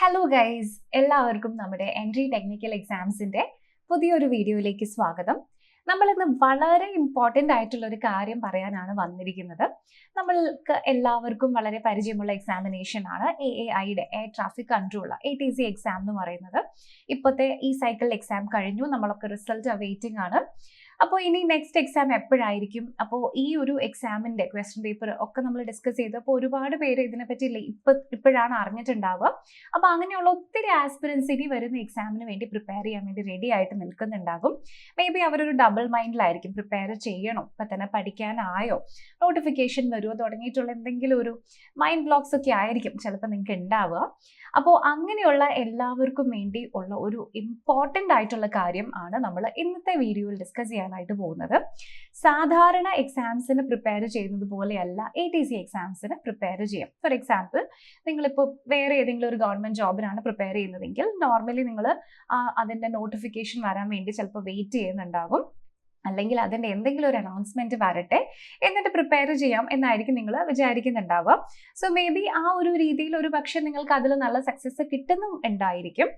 Hello guys, എല്ലാവർക്കും നമ്മുടെ entry technical എക്സാംസിന്റെ പുതിയൊരു വീഡിയോയിലേക്ക് സ്വാഗതം. നമ്മളിന്ന് വളരെ ഇമ്പോർട്ടൻ്റ് ആയിട്ടുള്ള ഒരു കാര്യം പറയാനാണ് വന്നിരിക്കുന്നത്. നമ്മൾക്ക് എല്ലാവർക്കും വളരെ പരിചയമുള്ള എക്സാമിനേഷൻ ആണ് AAIയുടെ air traffic controller ATC exam എന്ന് പറയുന്നത്. ഇപ്പോഴത്തെ ഈ സൈക്കിൾ എക്സാം കഴിഞ്ഞു, നമ്മളൊക്കെ റിസൾട്ട് അവൈറ്റിംഗ് ആണ്. അപ്പോൾ ഇനി നെക്സ്റ്റ് എക്സാം എപ്പോഴായിരിക്കും? അപ്പോൾ ഈ ഒരു എക്സാമിന്റെ ക്വസ്റ്റ്യൻ പേപ്പർ ഒക്കെ നമ്മൾ ഡിസ്കസ് ചെയ്തപ്പോൾ ഒരുപാട് പേര് ഇതിനെപ്പറ്റി ഇപ്പോഴാണ് അറിഞ്ഞിട്ടുണ്ടാവുക. അപ്പോൾ അങ്ങനെയുള്ള ഒത്തിരി ആസ്പിറൻസ് ഇനി വരുന്ന എക്സാമിന് വേണ്ടി പ്രിപ്പയർ ചെയ്യാൻ വേണ്ടി റെഡി ആയിട്ട് നിൽക്കുന്നുണ്ടാകും. മേ ബി അവരൊരു ഡബിൾ മൈൻഡിലായിരിക്കും, പ്രിപ്പയർ ചെയ്യണോ, ഇപ്പം തന്നെ പഠിക്കാനായോ, നോട്ടിഫിക്കേഷൻ വരുമോ തുടങ്ങിയിട്ടുള്ള എന്തെങ്കിലും ഒരു മൈൻഡ് ബ്ലോക്സ് ഒക്കെ ആയിരിക്കും ചിലപ്പോൾ നിങ്ങൾക്ക് ഉണ്ടാവുക. അപ്പോൾ അങ്ങനെയുള്ള എല്ലാവർക്കും വേണ്ടി ഉള്ള ഒരു ഇമ്പോർട്ടൻ്റ് ആയിട്ടുള്ള കാര്യം ആണ് നമ്മൾ ഇന്നത്തെ വീഡിയോയിൽ ഡിസ്കസ് ചെയ്യാനായിട്ട് പോകുന്നത്. സാധാരണ എക്സാംസിന് പ്രിപ്പയർ ചെയ്യുന്നത് പോലെയല്ല ATC എക്സാംസിന് പ്രിപ്പയർ ചെയ്യാം. ഫോർ എക്സാമ്പിൾ, നിങ്ങളിപ്പോൾ വേറെ ഏതെങ്കിലും ഒരു ഗവൺമെൻറ് ജോബിനാണ് പ്രിപ്പയർ ചെയ്യുന്നതെങ്കിൽ നോർമലി നിങ്ങൾ അതിൻ്റെ നോട്ടിഫിക്കേഷൻ വരാൻ വേണ്ടി ചിലപ്പോൾ വെയിറ്റ് ചെയ്യുന്നുണ്ടാകും, അല്ലെങ്കിൽ അതിൻ്റെ എന്തെങ്കിലും ഒരു അനൗൺസ്മെൻറ്റ് വരട്ടെ എന്നിട്ട് പ്രിപ്പയർ ചെയ്യാം എന്നായിരിക്കും നിങ്ങൾ വിചാരിക്കുന്നുണ്ടാവുക. സോ മേ ബി ആ ഒരു രീതിയിൽ ഒരു പക്ഷേ നിങ്ങൾക്ക് അതിൽ നല്ല സക്സസ് കിട്ടുന്നുണ്ടായിരിക്കും.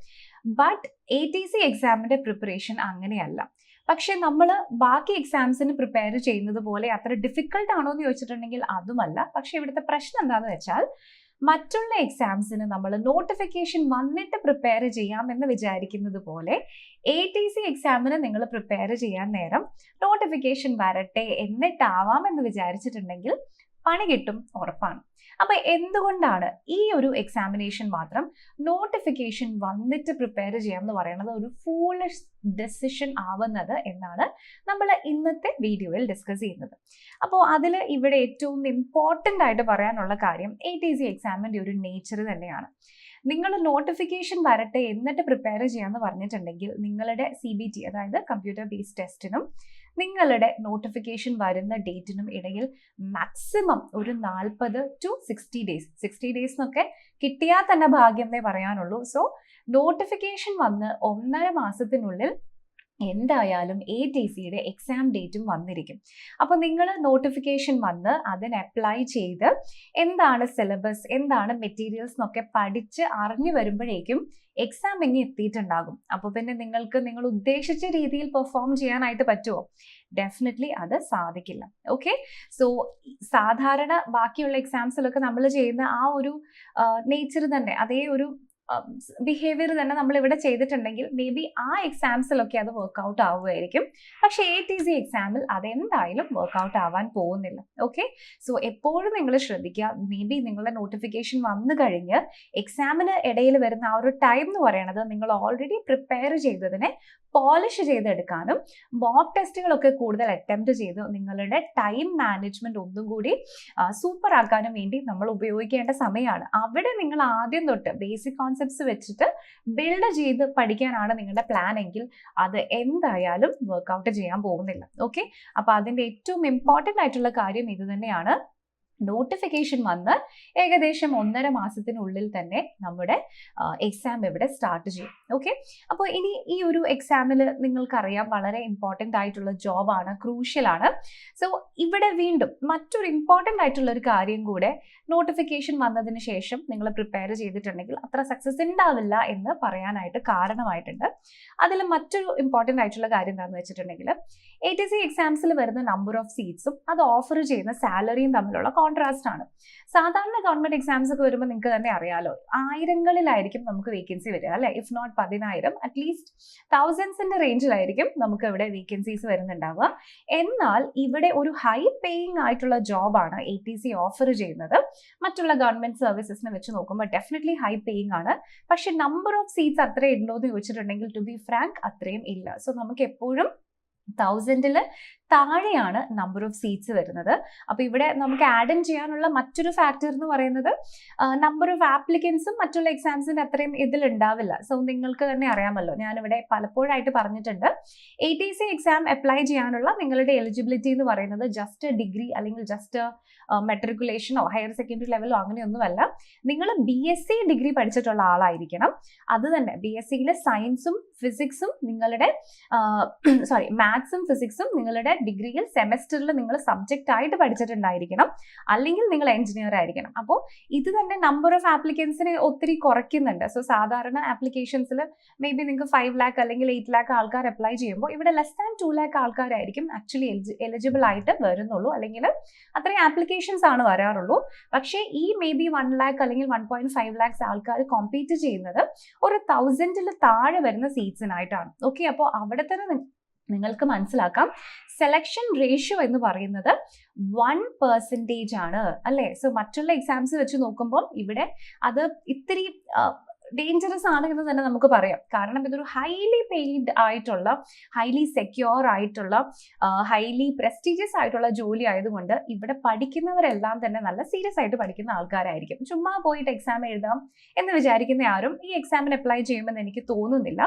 ബട്ട് ATC എക്സാമിൻ്റെ പ്രിപ്പറേഷൻ അങ്ങനെയല്ല. പക്ഷെ നമ്മൾ ബാക്കി എക്സാംസിന് പ്രിപ്പയർ ചെയ്യുന്നത് പോലെ അത്ര ഡിഫിക്കൽട്ട് ആണോ എന്ന് ചോദിച്ചിട്ടുണ്ടെങ്കിൽ അതുമല്ല. പക്ഷെ ഇവിടുത്തെ പ്രശ്നം എന്താണെന്ന് വെച്ചാൽ, മറ്റുള്ള എക്സാംസിന് നമ്മൾ നോട്ടിഫിക്കേഷൻ വന്നിട്ട് പ്രിപ്പയർ ചെയ്യാം എന്ന് വിചാരിക്കുന്നത് പോലെ ATC എക്സാമിന് നിങ്ങൾ പ്രിപ്പയർ ചെയ്യാൻ നേരം നോട്ടിഫിക്കേഷൻ വരട്ടെ എന്നിട്ടാവാം എന്ന് വിചാരിച്ചിട്ടുണ്ടെങ്കിൽ പണി കിട്ടും, ഉറപ്പാണ്. അപ്പൊ എന്തുകൊണ്ടാണ് ഈ ഒരു എക്സാമിനേഷൻ മാത്രം നോട്ടിഫിക്കേഷൻ വന്നിട്ട് പ്രിപ്പയർ ചെയ്യാം എന്ന് പറയുന്നത് ഒരു ഫൂളിഷ് ഡെസിഷൻ ആവുന്നത് എന്നാണ് നമ്മൾ ഇന്നത്തെ വീഡിയോയിൽ ഡിസ്കസ് ചെയ്യുന്നത്. അപ്പോൾ അതിൽ ഇവിടെ ഏറ്റവും ഇമ്പോർട്ടൻ്റ് ആയിട്ട് പറയാനുള്ള കാര്യം ATC എക്സാമിൻ്റെ ഒരു നേച്ചർ തന്നെയാണ്. നിങ്ങൾ നോട്ടിഫിക്കേഷൻ വരട്ടെ എന്നിട്ട് പ്രിപ്പയർ ചെയ്യാമെന്ന് പറഞ്ഞിട്ടുണ്ടെങ്കിൽ നിങ്ങളുടെ CBT, അതായത് കമ്പ്യൂട്ടർ ബേസ്ഡ് ടെസ്റ്റിനും നിങ്ങളുടെ നോട്ടിഫിക്കേഷൻ വരുന്ന ഡേറ്റിനും ഇടയിൽ മാക്സിമം ഒരു 40 to 60 ഡേയ്സ്, 60 ഡേയ്സ് എന്നൊക്കെ കിട്ടിയാൽ തന്നെ ഭാഗ്യം എന്നേ പറയാനുള്ളൂ. സോ നോട്ടിഫിക്കേഷൻ വന്ന് 1.5 മാസത്തിനുള്ളിൽ എന്തായാലും ATCയുടെ എക്സാം ഡേറ്റും വന്നിരിക്കും. അപ്പോൾ നിങ്ങൾ നോട്ടിഫിക്കേഷൻ വന്ന് അതിന് അപ്ലൈ ചെയ്ത് എന്താണ് സിലബസ്, എന്താണ് മെറ്റീരിയൽസ് എന്നൊക്കെ പഠിച്ച് അറിഞ്ഞു വരുമ്പോഴേക്കും എക്സാം ഇനി എത്തിയിട്ടുണ്ടാകും. അപ്പോൾ പിന്നെ നിങ്ങൾക്ക് നിങ്ങൾ ഉദ്ദേശിച്ച രീതിയിൽ പെർഫോം ചെയ്യാനായിട്ട് പറ്റുമോ? ഡെഫിനറ്റ്ലി അത് സാധിക്കില്ല. ഓക്കെ, സോ സാധാരണ ബാക്കിയുള്ള എക്സാംസിലൊക്കെ നമ്മൾ ചെയ്യുന്ന ആ ഒരു നേച്ചർ തന്നെ, അതേ ഒരു ബിഹേവിയർ തന്നെ നമ്മൾ ഇവിടെ ചെയ്തിട്ടുണ്ടെങ്കിൽ മേ ബി ആ എക്സാംസിലൊക്കെ അത് വർക്ക്ഔട്ട് ആവുമായിരിക്കും. പക്ഷേ ATC എക്സാമിൽ അതെന്തായാലും വർക്ക്ഔട്ട് ആവാൻ പോകുന്നില്ല. ഓക്കെ, സോ എപ്പോഴും നിങ്ങൾ ശ്രദ്ധിക്കുക, മേ ബി നിങ്ങളുടെ നോട്ടിഫിക്കേഷൻ വന്നു കഴിഞ്ഞ് എക്സാമിന് ഇടയിൽ വരുന്ന ആ ഒരു ടൈം എന്ന് പറയുന്നത് നിങ്ങൾ ഓൾറെഡി പ്രിപ്പയർ ചെയ്തതിനെ പോളിഷ് ചെയ്തെടുക്കാനും മോക്ക് ടെസ്റ്റുകളൊക്കെ കൂടുതൽ അറ്റംപ്റ്റ് ചെയ്ത് നിങ്ങളുടെ ടൈം മാനേജ്മെന്റ് ഒന്നും കൂടി സൂപ്പർ ആക്കാനും വേണ്ടി നമ്മൾ ഉപയോഗിക്കേണ്ട സമയമാണ്. അവിടെ നിങ്ങൾ ആദ്യം തൊട്ട് ബേസിക് കോൺസെപ്റ്റ്സ് വെച്ചിട്ട് ബിൽഡ് ചെയ്ത് പഠിക്കാനാണ് നിങ്ങളുടെ പ്ലാൻ എങ്കിൽ അത് എന്തായാലും വർക്ക്ഔട്ട് ചെയ്യാൻ പോകുന്നില്ല. ഓക്കെ, അപ്പൊ അതിന്റെ ഏറ്റവും ഇമ്പോർട്ടൻ്റ് ആയിട്ടുള്ള കാര്യം ഇത് തന്നെയാണ്. നോട്ടിഫിക്കേഷൻ വന്ന് ഏകദേശം 1.5 മാസത്തിനുള്ളിൽ തന്നെ നമ്മുടെ എക്സാം ഇവിടെ സ്റ്റാർട്ട് ചെയ്യും. ഓക്കെ, അപ്പോൾ ഇനി ഈ ഒരു എക്സാമിൽ നിങ്ങൾക്കറിയാം വളരെ ഇമ്പോർട്ടൻ്റ് ആയിട്ടുള്ള ജോബാണ്, ക്രൂഷ്യലാണ്. സോ ഇവിടെ വീണ്ടും മറ്റൊരു ഇമ്പോർട്ടൻ്റ് ആയിട്ടുള്ള ഒരു കാര്യം കൂടെ, നോട്ടിഫിക്കേഷൻ വന്നതിന് ശേഷം നിങ്ങൾ പ്രിപ്പയർ ചെയ്തിട്ടുണ്ടെങ്കിൽ അത്ര സക്സസ് ഉണ്ടാവില്ല എന്ന് പറയാനായിട്ട് കാരണമായിട്ടുണ്ട്. അതിൽ മറ്റൊരു ഇമ്പോർട്ടൻ്റ് ആയിട്ടുള്ള കാര്യം എന്താണെന്ന് വെച്ചിട്ടുണ്ടെങ്കിൽ, ATC എക്സാംസിൽ വരുന്ന നമ്പർ ഓഫ് സീറ്റ്സും അത് ഓഫർ ചെയ്യുന്ന സാലറിയും തമ്മിലുള്ള കോൺട്രാസ്റ്റ് ആണ്. സാധാരണ ഗവൺമെന്റ് എക്സാംസ് ഒക്കെ വരുമ്പോൾ നിങ്ങൾക്ക് തന്നെ അറിയാലോ, ആയിരങ്ങളിലായിരിക്കും നമുക്ക് വേക്കൻസി വരിക, അല്ലെ? ഇഫ് നോട്ട് 10,000, അറ്റ്ലീസ്റ്റ് തൗസൻഡ്സിന്റെ റേഞ്ചിലായിരിക്കും നമുക്ക് ഇവിടെ വേക്കൻസീസ് വരുന്നുണ്ടാവുക. എന്നാൽ ഇവിടെ ഒരു ഹൈ പേയിങ് ആയിട്ടുള്ള ജോബാണ് ATC ഓഫർ ചെയ്യുന്നത്. മറ്റുള്ള ഗവൺമെന്റ് സർവീസസിനെ വെച്ച് നോക്കുമ്പോൾ ഡെഫിനറ്റ്ലി ഹൈ പേയിങ് ആണ്. പക്ഷെ നമ്പർ ഓഫ് സീറ്റ്സ് അത്രയും ഉണ്ടോ എന്ന് ചോദിച്ചിട്ടുണ്ടെങ്കിൽ ടു ബി ഫ്രാങ്ക് അത്രയും ഇല്ല. സോ നമുക്ക് എപ്പോഴും 1000-ൽ താഴെയാണ് നമ്പർ ഓഫ് സീറ്റ്സ് വരുന്നത്. അപ്പോൾ ഇവിടെ നമുക്ക് ആഡ് ഇൻ ചെയ്യാനുള്ള മറ്റൊരു ഫാക്ടർ എന്ന് പറയുന്നത് നമ്പർ ഓഫ് ആപ്ലിക്കൻസും മറ്റുള്ള എക്സാംസിൻ്റെ അത്രയും ഇതിലുണ്ടാവില്ല. സോ നിങ്ങൾക്ക് തന്നെ അറിയാമല്ലോ, ഞാനിവിടെ പലപ്പോഴായിട്ട് പറഞ്ഞിട്ടുണ്ട്, ATC എക്സാം അപ്ലൈ ചെയ്യാനുള്ള നിങ്ങളുടെ എലിജിബിലിറ്റി എന്ന് പറയുന്നത് ജസ്റ്റ് ഡിഗ്രി അല്ലെങ്കിൽ ജസ്റ്റ് മെട്രിക്കുലേഷനോ ഹയർ സെക്കൻഡറി ലെവലോ അങ്ങനെയൊന്നുമല്ല. നിങ്ങൾ BSc ഡിഗ്രി പഠിച്ചിട്ടുള്ള ആളായിരിക്കണം. അത് തന്നെ BScയിലെ സയൻസും ഫിസിക്സും നിങ്ങളുടെ മാത്സും ഫിസിക്സും നിങ്ങളുടെ ഡിഗ്രിയിൽ സെമസ്റ്ററിൽ നിങ്ങൾ സബ്ജക്റ്റ് ആയിട്ട് പഠിച്ചിട്ടുണ്ടായിരിക്കണം, അല്ലെങ്കിൽ നിങ്ങൾ എഞ്ചിനീയർ ആയിരിക്കണം. അപ്പോൾ ഇത് തന്നെ നമ്പർ ഓഫ് ആപ്ലിക്കൻസിനെ ഒത്തിരി കുറയ്ക്കുന്നുണ്ട്. സോ സാധാരണ ആപ്ലിക്കേഷൻസിൽ മേ ബി നിങ്ങൾക്ക് 5 lakh അല്ലെങ്കിൽ 8 lakh ആൾക്കാർ അപ്ലൈ ചെയ്യുമ്പോൾ ഇവിടെ ലെസ് ദാൻ 2 lakh ആൾക്കാരായിരിക്കും ആക്ച്വലി എലിജിബിൾ ആയിട്ട് വരുന്നുള്ളൂ, അല്ലെങ്കിൽ അത്രയും ആപ്ലിക്കേഷൻസ് ആണ് വരാറുള്ളൂ. പക്ഷേ ഈ മേ ബി 1 lakh അല്ലെങ്കിൽ 1.5 lakhs ആൾക്കാർ കോമ്പീറ്റ് ചെയ്യുന്നത് ഒരു 1000-ൽ താഴെ വരുന്ന സീറ്റ്സിനായിട്ടാണ്. ഓക്കെ, അപ്പോൾ അവിടെ തന്നെ നിങ്ങൾക്ക് മനസ്സിലാക്കാം സെലക്ഷൻ റേഷ്യോ എന്ന് പറയുന്നത് 1% ആണ് അല്ലേ. സോ മറ്റുള്ള എക്സാംസ് വെച്ച് നോക്കുമ്പോൾ ഇവിടെ അത് ഇത്തിരി ഡേഞ്ചറസ് ആണ് എന്ന് തന്നെ നമുക്ക് പറയാം. കാരണം ഇതൊരു ഹൈലി പെയ്ഡ് ആയിട്ടുള്ള, ഹൈലി സെക്യൂർ ആയിട്ടുള്ള, ഹൈലി പ്രസ്റ്റീജിയസ് ആയിട്ടുള്ള ജോലി ആയതുകൊണ്ട് ഇവിടെ പഠിക്കുന്നവരെല്ലാം തന്നെ നല്ല സീരിയസ് ആയിട്ട് പഠിക്കുന്ന ആൾക്കാരായിരിക്കും. ചുമ്മാ പോയിട്ട് എക്സാം എഴുതാം എന്ന് വിചാരിക്കുന്ന ആരും ഈ എക്സാമിന് അപ്ലൈ ചെയ്യുമെന്ന് എനിക്ക് തോന്നുന്നില്ല.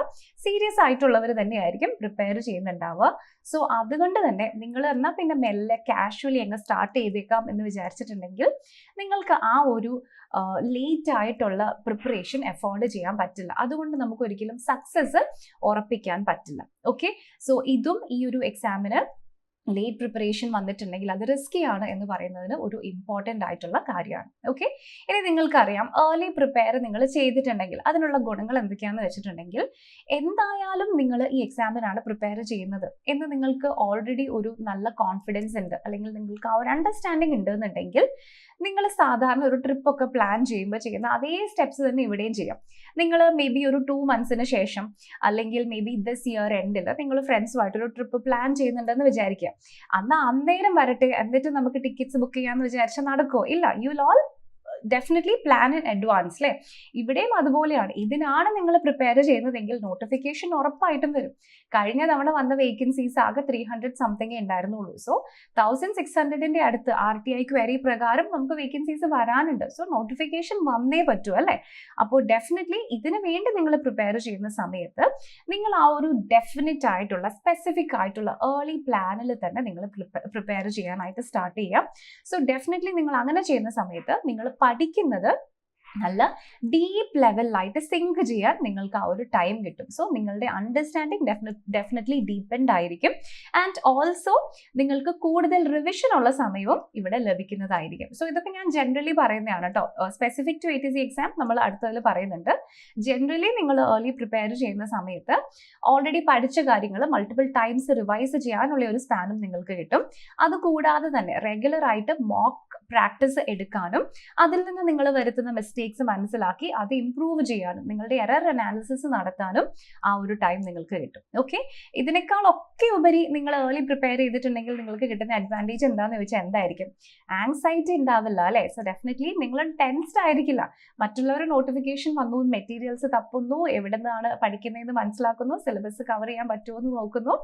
സീരിയസ് ആയിട്ടുള്ളവർ തന്നെയായിരിക്കും പ്രിപ്പയർ ചെയ്യുന്നുണ്ടാവുക. സോ അതുകൊണ്ട് തന്നെ നിങ്ങൾ എന്നാൽ പിന്നെ മെല്ലെ കാഷ്വലി അങ്ങ് സ്റ്റാർട്ട് ചെയ്തേക്കാം എന്ന് വിചാരിച്ചിട്ടുണ്ടെങ്കിൽ നിങ്ങൾക്ക് ആ ഒരു ലേറ്റ് ആയിട്ടുള്ള പ്രിപ്പറേഷൻ എഫോർഡ് ചെയ്യാൻ പറ്റില്ല. അതുകൊണ്ട് നമുക്ക് ഒരിക്കലും സക്സസ് ഉറപ്പിക്കാൻ പറ്റില്ല. ഓക്കെ, സോ ഇതും ഈ ഒരു എക്സാമിന് ലേറ്റ് പ്രിപ്പറേഷൻ വന്നിട്ടുണ്ടെങ്കിൽ അത് റിസ്കി ആണ് എന്ന് പറയുന്നതിന് ഒരു ഇമ്പോർട്ടൻ്റ് ആയിട്ടുള്ള കാര്യമാണ്. ഓക്കെ, ഇനി നിങ്ങൾക്കറിയാം ഏർലി പ്രിപ്പയർ നിങ്ങൾ ചെയ്തിട്ടുണ്ടെങ്കിൽ അതിനുള്ള ഗുണങ്ങൾ എന്തൊക്കെയാണെന്ന് വെച്ചിട്ടുണ്ടെങ്കിൽ, എന്തായാലും നിങ്ങൾ ഈ എക്സാമിനാണ് പ്രിപ്പയർ ചെയ്യുന്നത് എന്ന് നിങ്ങൾക്ക് ഓൾറെഡി ഒരു നല്ല കോൺഫിഡൻസ് ഉണ്ട്, അല്ലെങ്കിൽ നിങ്ങൾക്ക് ആ ഒരു അണ്ടർസ്റ്റാൻഡിങ് ഉണ്ട് എന്നുണ്ടെങ്കിൽ നിങ്ങൾ സാധാരണ ഒരു ട്രിപ്പൊക്കെ പ്ലാൻ ചെയ്യുമ്പോൾ ചെയ്യുന്ന അതേ സ്റ്റെപ്സ് തന്നെ ഇവിടെയും ചെയ്യാം. നിങ്ങൾ മേ ബി ഒരു 2 months ശേഷം അല്ലെങ്കിൽ മേ ബി ദിസ് ഇയർ എൻഡിൽ നിങ്ങൾ ഫ്രണ്ട്സുമായിട്ടൊരു ട്രിപ്പ് പ്ലാൻ ചെയ്യുന്നുണ്ടെന്ന് വിചാരിക്കുക. അന്നേരം വരട്ടെ എന്നിട്ട് നമുക്ക് ടിക്കറ്റ്സ് ബുക്ക് ചെയ്യാമെന്ന് വിചാരിച്ചാൽ നടക്കുമോ? ഇല്ല. You will all definitely plan in advance അല്ലേ. ഇവിടെയും അതുപോലെയാണ്. ഇതിനാണ് നിങ്ങൾ പ്രിപ്പയർ ചെയ്യുന്നതെങ്കിൽ നോട്ടിഫിക്കേഷൻ ഉറപ്പായിട്ടും വരും. കഴിഞ്ഞ തവണ വന്ന വേക്കൻസീസ് ആകെ 300 സംതിങ് ഉണ്ടായിരുന്നുള്ളൂ. സോ 1600-ന്റെ അടുത്ത് RTI ക്വയറി പ്രകാരം നമുക്ക് വേക്കൻസീസ് വരാനുണ്ട്. സോ നോട്ടിഫിക്കേഷൻ വന്നേ പറ്റൂ അല്ലേ. അപ്പോൾ ഡെഫിനറ്റ്ലി ഇതിന് വേണ്ടി നിങ്ങൾ പ്രിപ്പയർ ചെയ്യുന്ന സമയത്ത് നിങ്ങൾ ആ ഒരു ഡെഫിനറ്റ് ആയിട്ടുള്ള സ്പെസിഫിക് ആയിട്ടുള്ള ഏർലി പ്ലാനിൽ തന്നെ നിങ്ങൾ പ്രിപ്പയർ ചെയ്യാനായിട്ട് സ്റ്റാർട്ട് ചെയ്യാം. സോ ഡെഫിനറ്റ്ലി നിങ്ങൾ അങ്ങനെ ചെയ്യുന്ന സമയത്ത് നിങ്ങൾ പഠിക്കുന്നത് നല്ല ഡീപ്പ് ലെവലിലായിട്ട് സിങ്ക് ചെയ്യാൻ നിങ്ങൾക്ക് ആ ഒരു ടൈം കിട്ടും. സോ നിങ്ങളുടെ അണ്ടർസ്റ്റാൻഡിങ് ഡെഫിനറ്റ്ലി ഡീപ്പെൻഡ് ആയിരിക്കും. ആൻഡ് ഓൾസോ നിങ്ങൾക്ക് കൂടുതൽ റിവിഷൻ ഉള്ള സമയവും ഇവിടെ ലഭിക്കുന്നതായിരിക്കും. സോ ഇതൊക്കെ ഞാൻ ജനറലി പറയുന്നതാണ് കേട്ടോ. സ്പെസിഫിക് ടു ATC എക്സാം നമ്മൾ അടുത്തതിൽ പറയുന്നുണ്ട്. ജനറലി നിങ്ങൾ ഏർലി പ്രിപ്പയർ ചെയ്യുന്ന സമയത്ത് ഓൾറെഡി പഠിച്ച കാര്യങ്ങൾ മൾട്ടിപ്പിൾ ടൈംസ് റിവൈസ് ചെയ്യാനുള്ള ഒരു സ്പാനും നിങ്ങൾക്ക് കിട്ടും. അതുകൂടാതെ തന്നെ റെഗുലർ ആയിട്ട് മോക്ക് പ്രാക്ടീസ് എടുക്കാനും അതിൽ നിന്ന് നിങ്ങൾ വരുത്തുന്ന മിസ്റ്റേക്സ് മനസ്സിലാക്കി അത് ഇംപ്രൂവ് ചെയ്യാനും നിങ്ങളുടെ എറർ അനാലിസിസ് നടത്താനും ആ ഒരു ടൈം നിങ്ങൾക്ക് കിട്ടും. ഓക്കെ, ഇതിനേക്കാളൊക്കെ ഉപരി നിങ്ങൾ ഏർലി പ്രിപ്പയർ ചെയ്തിട്ടുണ്ടെങ്കിൽ നിങ്ങൾക്ക് കിട്ടുന്ന അഡ്വാൻറ്റേജ് എന്താണെന്ന് ചോദിച്ചാൽ എന്തായിരിക്കും? ആങ്സൈറ്റി ഉണ്ടാവില്ല അല്ലേ. സോ ഡെഫിനറ്റ്ലി നിങ്ങൾ ടെൻസ്ഡ് ആയിരിക്കില്ല. മറ്റുള്ളവരുടെ നോട്ടിഫിക്കേഷൻ വന്നു, മെറ്റീരിയൽസ് തപ്പുന്നു, എവിടെ നിന്നാണ് പഠിക്കുന്നതെന്ന് മനസ്സിലാക്കുന്നു, സിലബസ് കവർ ചെയ്യാൻ പറ്റുമോ എന്ന് നോക്കുന്നു.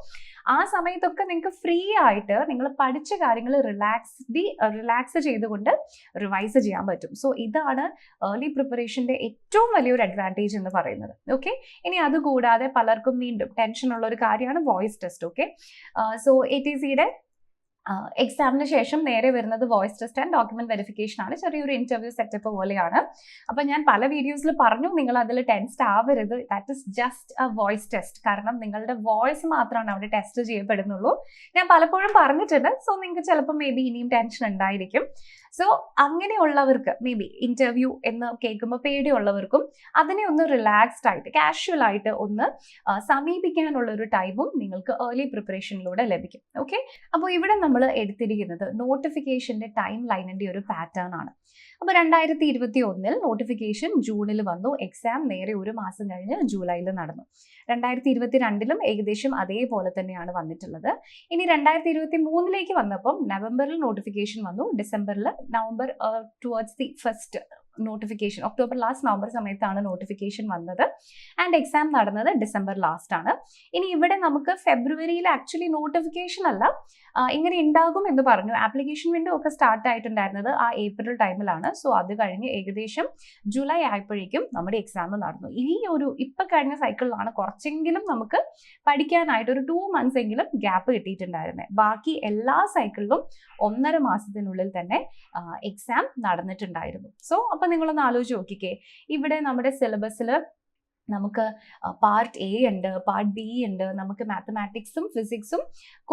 ആ സമയത്തൊക്കെ നിങ്ങൾക്ക് ഫ്രീ ആയിട്ട് നിങ്ങൾ പഠിച്ച കാര്യങ്ങൾ റിലാക്സ് ചെയ്തുകൊണ്ട് റിവൈസ് ചെയ്യാൻ പറ്റും. സോ ഇതാണ് ഏർലി പ്രിപ്പറേഷന്റെ ഏറ്റവും വലിയൊരു അഡ്വാൻറ്റേജ് എന്ന് പറയുന്നത്. ഓക്കെ, ഇനി അതുകൂടാതെ പലർക്കും വീണ്ടും ടെൻഷൻ ഉള്ള ഒരു കാര്യമാണ് വോയിസ് ടെസ്റ്റ്. ഓക്കെ, സോ ATCയുടെ എക്സാമിന് ശേഷം നേരെ വരുന്നത് voice test and document verification ആണ്. ചെറിയൊരു ഇന്റർവ്യൂ സെറ്റപ്പ് പോലെയാണ്. അപ്പൊ ഞാൻ പല വീഡിയോസിൽ പറഞ്ഞു നിങ്ങൾ അതിൽ ടെൻസ്ഡ് ആവരുത്. That is just A voice test. കാരണം നിങ്ങളുടെ വോയിസ് മാത്രമാണ് അവിടെ ടെസ്റ്റ് ചെയ്യപ്പെടുന്നുള്ളൂ. ഞാൻ പലപ്പോഴും പറഞ്ഞിട്ടുണ്ട്. സോ നിങ്ങൾക്ക് ചിലപ്പോൾ മേ ബി ഇനിയും ടെൻഷൻ ഉണ്ടായിരിക്കും. സോ അങ്ങനെയുള്ളവർക്ക് മേ ബി ഇന്റർവ്യൂ എന്ന് കേൾക്കുമ്പോൾ പേടിയുള്ളവർക്കും അതിനെ ഒന്ന് റിലാക്സ്ഡ് ആയിട്ട് കാഷ്വൽ ആയിട്ട് ഒന്ന് സമീപിക്കാനുള്ള ഒരു ടൈമും നിങ്ങൾക്ക് ഏർലി പ്രിപ്പറേഷനിലൂടെ ലഭിക്കും. ഓക്കെ, അപ്പോൾ ഇവിടെ നമ്മൾ എടുത്തിരിക്കുന്നത് നോട്ടിഫിക്കേഷന്റെ ടൈം ലൈനിന്റെ ഒരു പാറ്റേൺ ആണ്. അപ്പോൾ 2021 നോട്ടിഫിക്കേഷൻ ജൂണിൽ വന്നു. എക്സാം നേരെ ഒരു മാസം കഴിഞ്ഞ് ജൂലൈയിൽ നടന്നു. 2022 ഏകദേശം അതേപോലെ തന്നെയാണ് വന്നിട്ടുള്ളത്. ഇനി 2023 വന്നപ്പം നവംബറിൽ നോട്ടിഫിക്കേഷൻ വന്നു. November towards the first notification, October last November സമയത്താണ് നോട്ടിഫിക്കേഷൻ വന്നത്. ആൻഡ് എക്സാം നടന്നത് ഡിസംബർ ലാസ്റ്റ് ആണ്. ഇനി ഇവിടെ നമുക്ക് ഫെബ്രുവരിയിൽ ആക്ച്വലി നോട്ടിഫിക്കേഷൻ അല്ല, ഇങ്ങനെ ഉണ്ടാകും എന്ന് പറഞ്ഞു. ആപ്ലിക്കേഷൻ വിൻഡോ ഒക്കെ സ്റ്റാർട്ട് ആയിട്ടുണ്ടായിരുന്നത് ആ ഏപ്രിൽ ടൈമിലാണ്. സോ അത് കഴിഞ്ഞ് ഏകദേശം ജൂലൈ ആയപ്പോഴേക്കും നമ്മുടെ എക്സാം നടന്നു. ഈ ഒരു ഇപ്പം കഴിഞ്ഞ സൈക്കിളിലാണ് കുറച്ചെങ്കിലും നമുക്ക് പഠിക്കാനായിട്ട് ഒരു 2 months എങ്കിലും ഗ്യാപ്പ് കിട്ടിയിട്ടുണ്ടായിരുന്നത്. ബാക്കി എല്ലാ സൈക്കിളിലും 1.5 മാസത്തിനുള്ളിൽ തന്നെ എക്സാം നടന്നിട്ടുണ്ടായിരുന്നു. സോ അപ്പം നിങ്ങളൊന്ന് ആലോചിച്ച് നോക്കിക്കേ, ഇവിടെ നമ്മുടെ സിലബസിൽ നമുക്ക് പാർട്ട് എ ഉണ്ട്, പാർട്ട് ബി ഉണ്ട്, നമുക്ക് മാത്തമാറ്റിക്സും ഫിസിക്സും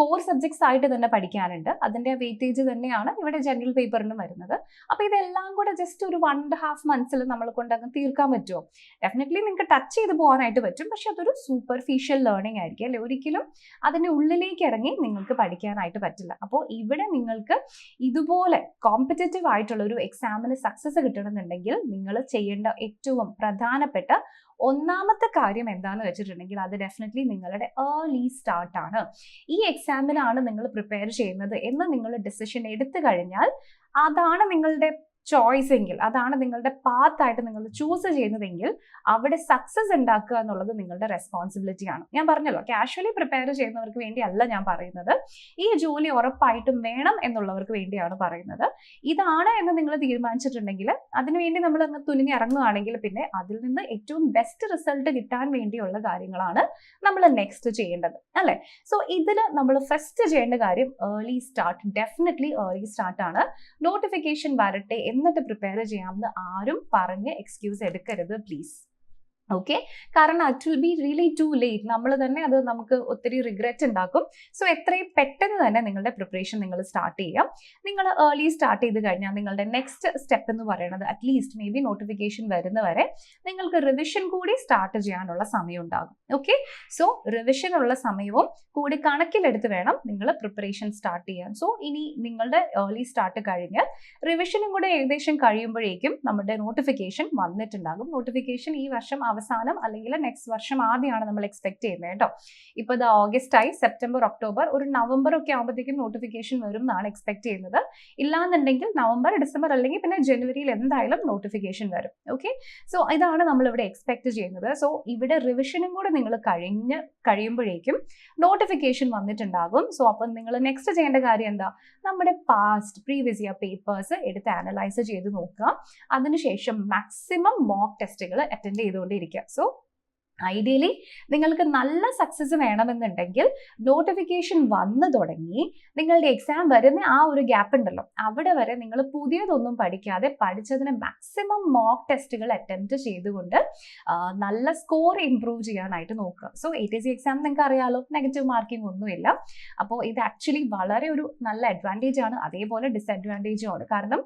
കോർ സബ്ജക്ട്സ് ആയിട്ട് തന്നെ പഠിക്കാനുണ്ട്. അതിൻ്റെ വെയിറ്റേജ് തന്നെയാണ് ഇവിടെ ജനറൽ പേപ്പറിനും വരുന്നത്. അപ്പോൾ ഇതെല്ലാം കൂടെ ജസ്റ്റ് ഒരു 1.5 months നമ്മൾ കൊണ്ടങ്ങ് തീർക്കാൻ പറ്റുമോ? ഡെഫിനറ്റ്ലി നിങ്ങൾക്ക് ടച്ച് ചെയ്ത് പോകാനായിട്ട് പറ്റും, പക്ഷെ അതൊരു സൂപ്പർഫിഷ്യൽ ലേണിംഗ് ആയിരിക്കും അല്ലേ. ഒരിക്കലും അതിൻ്റെ ഉള്ളിലേക്ക് ഇറങ്ങി നിങ്ങൾക്ക് പഠിക്കാനായിട്ട് പറ്റില്ല. അപ്പോൾ ഇവിടെ നിങ്ങൾക്ക് ഇതുപോലെ കോമ്പറ്റേറ്റീവ് ആയിട്ടുള്ള ഒരു എക്സാമിന് സക്സസ് കിട്ടണമെന്നുണ്ടെങ്കിൽ നിങ്ങൾ ചെയ്യേണ്ട ഏറ്റവും പ്രധാനപ്പെട്ട ഒന്നാമത്തെ കാര്യം എന്താണെന്ന് വെച്ചിട്ടുണ്ടെങ്കിൽ അത് ഡെഫിനറ്റ്ലി നിങ്ങളുടെ ഏർലി സ്റ്റാർട്ടാണ്. ഈ എക്സാമിനാണ് നിങ്ങൾ പ്രിപ്പയർ ചെയ്യുന്നത് എന്ന് നിങ്ങൾ ഡിസിഷൻ എടുത്തു കഴിഞ്ഞാൽ അതാണ് നിങ്ങളുടെ ചോയ്സ് എങ്കിൽ, അതാണ് നിങ്ങളുടെ പാത്തായിട്ട് നിങ്ങൾ ചൂസ് ചെയ്യുന്നതെങ്കിൽ അവിടെ സക്സസ് ഉണ്ടാക്കുക എന്നുള്ളത് നിങ്ങളുടെ റെസ്പോൺസിബിലിറ്റിയാണ്. ഞാൻ പറഞ്ഞല്ലോ, കാഷ്വലി പ്രിപ്പയർ ചെയ്യുന്നവർക്ക് വേണ്ടിയല്ല ഞാൻ പറയുന്നത്, ഈ ജോലി ഉറപ്പായിട്ടും വേണം എന്നുള്ളവർക്ക് വേണ്ടിയാണ് പറയുന്നത്. ഇതാണ് എന്ന് നിങ്ങൾ തീരുമാനിച്ചിട്ടുണ്ടെങ്കിൽ അതിനുവേണ്ടി നമ്മൾ അങ്ങ് തുനിഞ്ഞ് ഇറങ്ങുകയാണെങ്കിൽ പിന്നെ അതിൽ നിന്ന് ഏറ്റവും ബെസ്റ്റ് റിസൾട്ട് കിട്ടാൻ വേണ്ടിയുള്ള കാര്യങ്ങളാണ് നമ്മൾ നെക്സ്റ്റ് ചെയ്യേണ്ടത് അല്ലേ. സോ ഇതിൽ നമ്മൾ ഫസ്റ്റ് ചെയ്യേണ്ട കാര്യം ഏർലി സ്റ്റാർട്ട്, ഡെഫിനറ്റ്ലി ഏർലി സ്റ്റാർട്ടാണ്. നോട്ടിഫിക്കേഷൻ വരട്ടെ എന്നിട്ട് പ്രിപ്പയർ ചെയ്യാമെന്ന് ആരും പറഞ്ഞ് എക്സ്ക്യൂസ് എടുക്കരുത് പ്ലീസ്. ഓക്കെ, കാരണം it will be really too late. നമ്മൾ തന്നെ അത് നമുക്ക് ഒത്തിരി റിഗ്രറ്റ് ഉണ്ടാക്കും. സോ എത്രയും പെട്ടെന്ന് തന്നെ നിങ്ങളുടെ പ്രിപ്പറേഷൻ നിങ്ങൾ സ്റ്റാർട്ട് ചെയ്യാം. നിങ്ങൾ ഏർലി സ്റ്റാർട്ട് ചെയ്ത് കഴിഞ്ഞാൽ നിങ്ങളുടെ നെക്സ്റ്റ് സ്റ്റെപ്പ് എന്ന് പറയുന്നത് അറ്റ്ലീസ്റ്റ് മേ ബി നോട്ടിഫിക്കേഷൻ വരുന്നവരെ നിങ്ങൾക്ക് റിവിഷൻ കൂടി സ്റ്റാർട്ട് ചെയ്യാനുള്ള സമയം ഉണ്ടാകും. ഓക്കെ, സോ റിവിഷൻ ഉള്ള സമയവും കൂടി കണക്കിലെടുത്ത് വേണം നിങ്ങൾ പ്രിപ്പറേഷൻ സ്റ്റാർട്ട് ചെയ്യാൻ. സോ ഇനി നിങ്ങളുടെ ഏർലി സ്റ്റാർട്ട് കഴിഞ്ഞ് റിവിഷനും കൂടെ ഏകദേശം കഴിയുമ്പോഴേക്കും നമ്മുടെ നോട്ടിഫിക്കേഷൻ വന്നിട്ടുണ്ടാകും. നോട്ടിഫിക്കേഷൻ ഈ വർഷം അവസാനം അല്ലെങ്കിൽ നെക്സ്റ്റ് വർഷം ആദ്യമാണ് നമ്മൾ എക്സ്പെക്ട് ചെയ്യുന്നത് കേട്ടോ. ഇപ്പോൾ ഇത് ഓഗസ്റ്റ് ആയി, സെപ്റ്റംബർ, ഒക്ടോബർ, ഒരു നവംബർ ഒക്കെ ആകുമ്പോഴത്തേക്കും നോട്ടിഫിക്കേഷൻ വരും എന്നാണ് എക്സ്പെക്ട് ചെയ്യുന്നത്. ഇല്ലാന്നുണ്ടെങ്കിൽ നവംബർ, ഡിസംബർ അല്ലെങ്കിൽ പിന്നെ ജനുവരിയിൽ എന്തായാലും നോട്ടിഫിക്കേഷൻ വരും. ഓക്കെ, സോ ഇതാണ് നമ്മളിവിടെ എക്സ്പെക്ട് ചെയ്യുന്നത്. സോ ഇവിടെ റിവിഷനും കൂടെ നിങ്ങൾ കഴിയുമ്പോഴേക്കും നോട്ടിഫിക്കേഷൻ വന്നിട്ടുണ്ടാകും. സോ അപ്പം നിങ്ങൾ നെക്സ്റ്റ് ചെയ്യേണ്ട കാര്യം എന്താ, നമ്മുടെ പ്രീവിയസ് ഇയർ പേപ്പേഴ്സ് എടുത്ത് അനലൈസ് ചെയ്ത് നോക്കുക. അതിനുശേഷം മാക്സിമം മോക്ക് ടെസ്റ്റുകൾ അറ്റൻഡ് ചെയ്തുകൊണ്ടിരിക്കുക. സോ ഐഡിയലി നിങ്ങൾക്ക് നല്ല സക്സസ് വേണമെന്നുണ്ടെങ്കിൽ നോട്ടിഫിക്കേഷൻ വന്നു തുടങ്ങി നിങ്ങളുടെ എക്സാം വരുന്ന ആ ഒരു ഗ്യാപ്പ് ഉണ്ടല്ലോ, അവിടെ വരെ നിങ്ങൾ പുതിയതൊന്നും പഠിക്കാതെ പഠിച്ചതിന് മാക്സിമം മോക്ക് ടെസ്റ്റുകൾ അറ്റംപ്റ്റ് ചെയ്തുകൊണ്ട് നല്ല സ്കോർ ഇംപ്രൂവ് ചെയ്യാനായിട്ട് നോക്കുക. സോ ATC എക്സാം നിങ്ങൾക്ക് അറിയാലോ, നെഗറ്റീവ് മാർക്കിംഗ് ഒന്നുമില്ല. അപ്പോൾ ഇത് ആക്ച്വലി വളരെ ഒരു നല്ല അഡ്വാൻറ്റേജ് ആണ്, അതേപോലെ ഡിസഡ്വാൻറ്റേജും ആണ്. കാരണം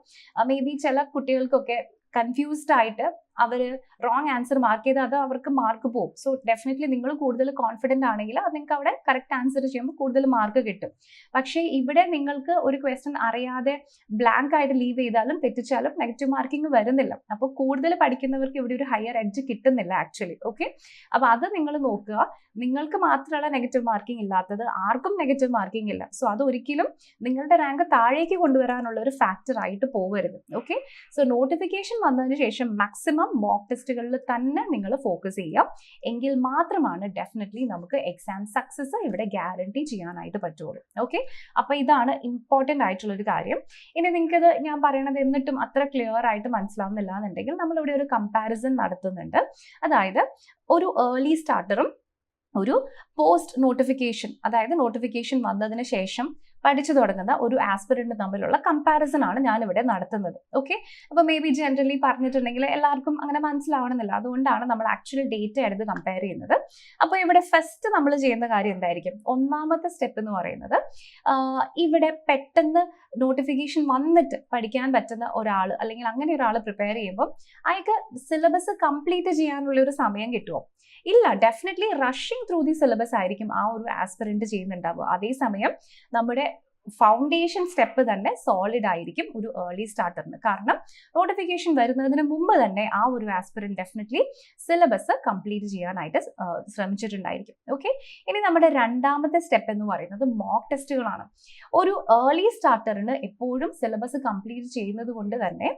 മേ ബി ചില കുട്ടികൾക്കൊക്കെ കൺഫ്യൂസ്ഡ് ആയിട്ട് അവർ റോങ് ആൻസർ മാർക്ക് ചെയ്ത് അത് അവർക്ക് മാർക്ക് പോകും. സോ ഡെഫിനറ്റ്ലി നിങ്ങൾ കൂടുതൽ കോൺഫിഡൻ്റ് ആണെങ്കിൽ അത് നിങ്ങൾക്ക് അവിടെ കറക്റ്റ് ആൻസർ ചെയ്യുമ്പോൾ കൂടുതൽ മാർക്ക് കിട്ടും. പക്ഷേ ഇവിടെ നിങ്ങൾക്ക് ഒരു ക്വസ്റ്റ്യൻ അറിയാതെ ബ്ലാങ്ക് ആയിട്ട് ലീവ് ചെയ്താലും തെറ്റിച്ചാലും നെഗറ്റീവ് മാർക്കിംഗ് വരുന്നില്ല. അപ്പോൾ കൂടുതൽ പഠിക്കുന്നവർക്ക് ഇവിടെ ഒരു ഹയർ എഡ്ജ് കിട്ടുന്നില്ല ആക്ച്വലി. ഓക്കെ, അപ്പോൾ അത് നിങ്ങൾ നോക്കുക. നിങ്ങൾക്ക് മാത്രമല്ല നെഗറ്റീവ് മാർക്കിംഗ് ഇല്ലാത്തത്, ആർക്കും നെഗറ്റീവ് മാർക്കിംഗ് ഇല്ല. സോ അതൊരിക്കലും നിങ്ങളുടെ റാങ്ക് താഴേക്ക് കൊണ്ടുവരാനുള്ള ഒരു ഫാക്ടർ ആയിട്ട് പോകരുത്. ഓക്കെ, സോ നോട്ടിഫിക്കേഷൻ വന്നതിന് ശേഷം മാക്സിമം മോക്ക് ടെസ്റ്റുകളിൽ തന്നെ നിങ്ങൾ ഫോക്കസ് ചെയ്യുക. എങ്കിൽ മാത്രമാണ് ഡെഫിനറ്റ്ലി നമുക്ക് എക്സാം സക്സസ് ഇവിടെ ഗ്യാരണ്ടി ചെയ്യാനായിട്ട് പറ്റുള്ളൂ. ഓക്കെ, അപ്പോൾ ഇതാണ് ഇമ്പോർട്ടൻ്റ് ആയിട്ടുള്ള ഒരു കാര്യം. ഇനി നിങ്ങൾക്കത് ഞാൻ പറയണത് എന്നിട്ടും അത്ര ക്ലിയർ ആയിട്ട് മനസ്സിലാവുന്നില്ല എന്നുണ്ടെങ്കിൽ നമ്മളിവിടെ ഒരു കമ്പാരിസൺ നടത്തുന്നുണ്ട്. അതായത് ഒരു ഏർലി സ്റ്റാർട്ടറും ഒരു പോസ്റ്റ് നോട്ടിഫിക്കേഷൻ, അതായത് നോട്ടിഫിക്കേഷൻ വന്നതിന് ശേഷം പഠിച്ചു തുടങ്ങുന്ന ഒരു ആസ്പിറന്റ് തമ്മിലുള്ള കമ്പാരിസൺ ആണ് ഞാനിവിടെ നടത്തുന്നത്. ഓക്കെ, അപ്പോൾ മേ ബി ജനറലി പറഞ്ഞിട്ടുണ്ടെങ്കിൽ എല്ലാവർക്കും അങ്ങനെ മനസ്സിലാവണമെന്നില്ല, അതുകൊണ്ടാണ് നമ്മൾ ആക്ച്വലി ഡേറ്റ എടുത്ത് കമ്പയർ ചെയ്യുന്നത്. അപ്പോൾ ഇവിടെ ഫസ്റ്റ് നമ്മൾ ചെയ്യുന്ന കാര്യം എന്തായിരിക്കും, ഒന്നാമത്തെ സ്റ്റെപ്പ് എന്ന് പറയുന്നത് ഇവിടെ പെട്ടെന്ന് നോട്ടിഫിക്കേഷൻ വന്നിട്ട് പഠിക്കാൻ പറ്റുന്ന ഒരാൾ അല്ലെങ്കിൽ അങ്ങനെ ഒരാൾ പ്രിപ്പയർ ചെയ്യുമ്പോൾ അയാൾക്ക് സിലബസ് കംപ്ലീറ്റ് ചെയ്യാനുള്ള ഒരു സമയം കിട്ടുമോ? ഇല്ല. Definitely rushing through the syllabus ആയിരിക്കും ആ ഒരു ആസ്പിറന്റ് ചെയ്യുന്നുണ്ടാവുക. അതേസമയം നമ്മുടെ ഫൗണ്ടേഷൻ സ്റ്റെപ്പ് തന്നെ സോളിഡ് ആയിരിക്കും ഒരു ഏർലി സ്റ്റാർട്ടറിന്. കാരണം നോട്ടിഫിക്കേഷൻ വരുന്നതിന് മുമ്പ് തന്നെ ആ ഒരു ആസ്പിറന്റ് ഡെഫിനറ്റ്ലി സിലബസ് കംപ്ലീറ്റ് ചെയ്യാനായിട്ട് ശ്രമിച്ചിട്ടുണ്ടായിരിക്കും. ഓക്കെ, ഇനി നമ്മുടെ രണ്ടാമത്തെ സ്റ്റെപ്പ് എന്ന് പറയുന്നത് മോക്ക് ടെസ്റ്റുകളാണ്. ഒരു ഏർലി സ്റ്റാർട്ടറിന് എപ്പോഴും സിലബസ് കംപ്ലീറ്റ് ചെയ്യുന്നത് കൊണ്ട് തന്നെ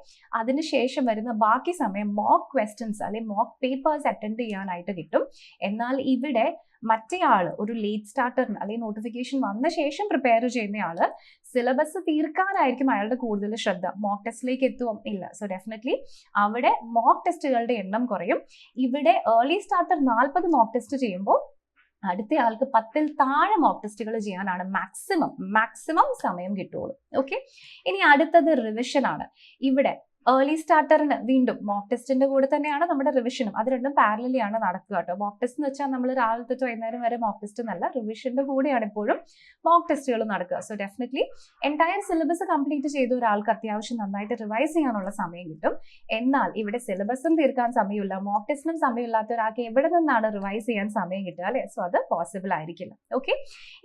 അതിനുശേഷം വരുന്ന ബാക്കി സമയം മോക്ക് ക്വസ്റ്റ്യൻസ് അല്ലെങ്കിൽ മോക്ക് പേപ്പേഴ്സ് അറ്റൻഡ് ചെയ്യാനായിട്ട് കിട്ടും. എന്നാൽ ഇവിടെ മറ്റേ ആള് ഒരു ലേറ്റ് സ്റ്റാർട്ടറിന് അല്ലെങ്കിൽ നോട്ടിഫിക്കേഷൻ വന്ന ശേഷം പ്രിപ്പയർ ചെയ്യുന്നയാള് സിലബസ് തീർക്കാനായിരിക്കും അയാളുടെ കൂടുതൽ ശ്രദ്ധ. മോക്ക് ടെസ്റ്റിലേക്ക് എത്തുമോ? ഇല്ല. സോ ഡെഫിനറ്റ്ലി അവിടെ മോക്ക് ടെസ്റ്റുകളുടെ എണ്ണം കുറയും. ഇവിടെ ഏർലി സ്റ്റാർട്ടർ 40 മോക്ക് ടെസ്റ്റ് ചെയ്യുമ്പോൾ അടുത്ത ആൾക്ക് 10-ൽ താഴെ മോക്ക് ടെസ്റ്റുകൾ ചെയ്യാനാണ് മാക്സിമം സമയം കിട്ടുള്ളൂ. ഓക്കെ, ഇനി അടുത്തത് റിവിഷൻ ആണ്. ഇവിടെ ഏർലി സ്റ്റാർട്ടറിന് വീണ്ടും മോക്ക് ടെസ്റ്റിന്റെ കൂടെ തന്നെയാണ് നമ്മുടെ റിവിഷനും. അത് രണ്ടും പാരലലി ആണ് നടക്കുക കേട്ടോ. മോക്ക് ടെസ്റ്റ് എന്ന് വെച്ചാൽ നമ്മൾ രാവിലെ തൊട്ട് വൈകുന്നേരം വരെ മോക്ക് ടെസ്റ്റ് എന്നല്ല, റിവിഷന്റെ കൂടെയാണ് എപ്പോഴും മോക്ക് ടെസ്റ്റുകൾ നടക്കുക. So definitely entire syllabus complete ചെയ്ത ഒരാൾക്ക് അത്യാവശ്യം നന്നായിട്ട് റിവൈസ് ചെയ്യാനുള്ള സമയം കിട്ടും. എന്നാൽ ഇവിടെ സിലബസും തീർക്കാൻ സമയമില്ല, മോക്ക് ടെസ്റ്റിനും സമയമില്ലാത്ത ഒരാൾക്ക് എവിടെ നിന്നാണ് റിവൈസ് ചെയ്യാൻ സമയം കിട്ടുക അല്ലെ? സോ അത് പോസിബിൾ ആയിരിക്കില്ല. ഓക്കെ,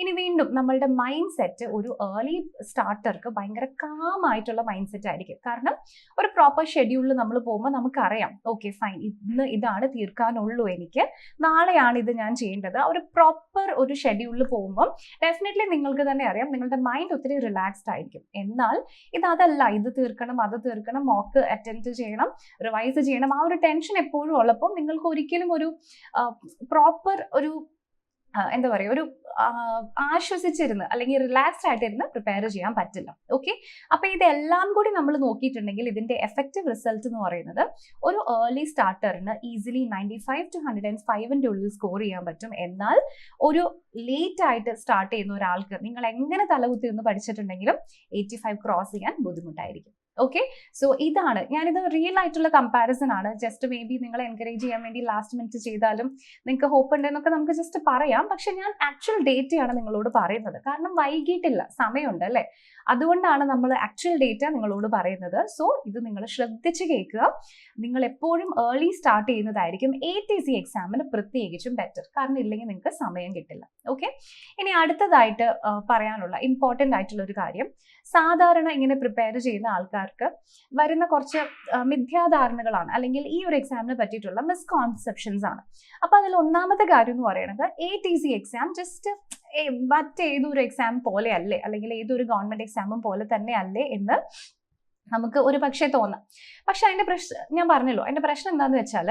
ഇനി വീണ്ടും നമ്മളുടെ മൈൻഡ് സെറ്റ് ഒരു ഏർലി സ്റ്റാർട്ടർക്ക് ഭയങ്കര കാം ആയിട്ടുള്ള മൈൻഡ് സെറ്റ് ആയിരിക്കും. കാരണം ഒരു പ്രോപ്പർ ഷെഡ്യൂളിൽ നമ്മൾ പോകുമ്പോൾ നമുക്കറിയാം, ഓക്കെ ഫൈൻ, ഇന്ന് ഇതാണ് തീർക്കാനുള്ളൂ, എനിക്ക് നാളെയാണ് ഇത് ഞാൻ ചെയ്യേണ്ടത്. ഒരു പ്രോപ്പർ ഒരു ഷെഡ്യൂളിൽ പോകുമ്പോൾ ഡെഫിനറ്റ്ലി നിങ്ങൾക്ക് തന്നെ അറിയാം നിങ്ങളുടെ മൈൻഡ് ഒത്തിരി റിലാക്സ്ഡ് ആയിരിക്കും. എന്നാൽ അതല്ല, ഇത് തീർക്കണം, അത് തീർക്കണം, മോക്ക് അറ്റൻഡ് ചെയ്യണം, റിവൈസ് ചെയ്യണം, ആ ഒരു ടെൻഷൻ എപ്പോഴും ഉള്ളപ്പോൾ നിങ്ങൾക്ക് ഒരിക്കലും ഒരു പ്രോപ്പർ ഒരു എന്താ പറയുക, ഒരു ആശ്വസിച്ചിരുന്ന് അല്ലെങ്കിൽ റിലാക്സ്ഡ് ആയിട്ടിരുന്ന് പ്രിപ്പയർ ചെയ്യാൻ പറ്റില്ല. ഓക്കെ, അപ്പൊ ഇതെല്ലാം കൂടി നമ്മൾ നോക്കിയിട്ടുണ്ടെങ്കിൽ ഇതിന്റെ എഫക്റ്റീവ് റിസൾട്ട് എന്ന് പറയുന്നത് ഒരു ഏർലി സ്റ്റാർട്ടറിന് ഈസിലി 95 to 105 ഉള്ളിൽ സ്കോർ ചെയ്യാൻ പറ്റും. എന്നാൽ ഒരു ലേറ്റ് ആയിട്ട് സ്റ്റാർട്ട് ചെയ്യുന്ന ഒരാൾക്ക് നിങ്ങൾ എങ്ങനെ തലകുത്തി നിന്ന് പഠിച്ചിട്ടുണ്ടെങ്കിലും 85 ക്രോസ് ചെയ്യാൻ ബുദ്ധിമുട്ടായിരിക്കും. ഓക്കെ, സോ ഇതാണ്, ഞാനിത് റിയൽ ആയിട്ടുള്ള കമ്പാരിസൺ ആണ്. ജസ്റ്റ് മേ ബി നിങ്ങളെ എൻകറേജ് ചെയ്യാൻ വേണ്ടി ലാസ്റ്റ് മിനിറ്റ് ചെയ്താലും നിങ്ങൾക്ക് ഹോപ്പ് ഉണ്ടെന്നൊക്കെ നമുക്ക് ജസ്റ്റ് പറയാം. പക്ഷെ ഞാൻ ആക്ച്വൽ ഡേറ്റയാണ് നിങ്ങളോട് പറയുന്നത്. കാരണം വൈകിട്ടില്ല, സമയമുണ്ട് അല്ലേ? അതുകൊണ്ടാണ് നമ്മൾ ആക്ച്വൽ ഡേറ്റ നിങ്ങളോട് പറയുന്നത്. സോ ഇത് നിങ്ങൾ ശ്രദ്ധിച്ച് കേൾക്കുക. നിങ്ങൾ എപ്പോഴും ഏർലി സ്റ്റാർട്ട് ചെയ്യുന്നതായിരിക്കും ATC എക്സാമിന് പ്രത്യേകിച്ചും ബെറ്റർ. കാരണം ഇല്ലെങ്കിൽ നിങ്ങൾക്ക് സമയം കിട്ടില്ല. ഓക്കെ, ഇനി അടുത്തതായിട്ട് പറയാനുള്ള ഇമ്പോർട്ടൻ്റ് ആയിട്ടുള്ള ഒരു കാര്യം, സാധാരണ ഇങ്ങനെ പ്രിപ്പയർ ചെയ്യുന്ന ആൾക്കാർക്ക് വരുന്ന കുറച്ച് മിഥ്യാധാരണകളാണ്, അല്ലെങ്കിൽ ഈ ഒരു എക്സാമിനെ പറ്റിയിട്ടുള്ള മിസ്കോൺസെപ്ഷൻസ് ആണ്. അപ്പൊ അതിൽ ഒന്നാമത്തെ കാര്യം എന്ന് പറയുന്നത് ATC എക്സാം ജസ്റ്റ് മറ്റേതൊരു എക്സാം പോലെ അല്ലേ, അല്ലെങ്കിൽ ഏതൊരു ഗവൺമെന്റ് എക്സാമും പോലെ തന്നെ അല്ലേ എന്ന് നമുക്ക് ഒരു പക്ഷേ തോന്നാം. പക്ഷെ അതിന്റെ ഞാൻ പറഞ്ഞല്ലോ, അതിന്റെ പ്രശ്നം എന്താണെന്ന് വെച്ചാൽ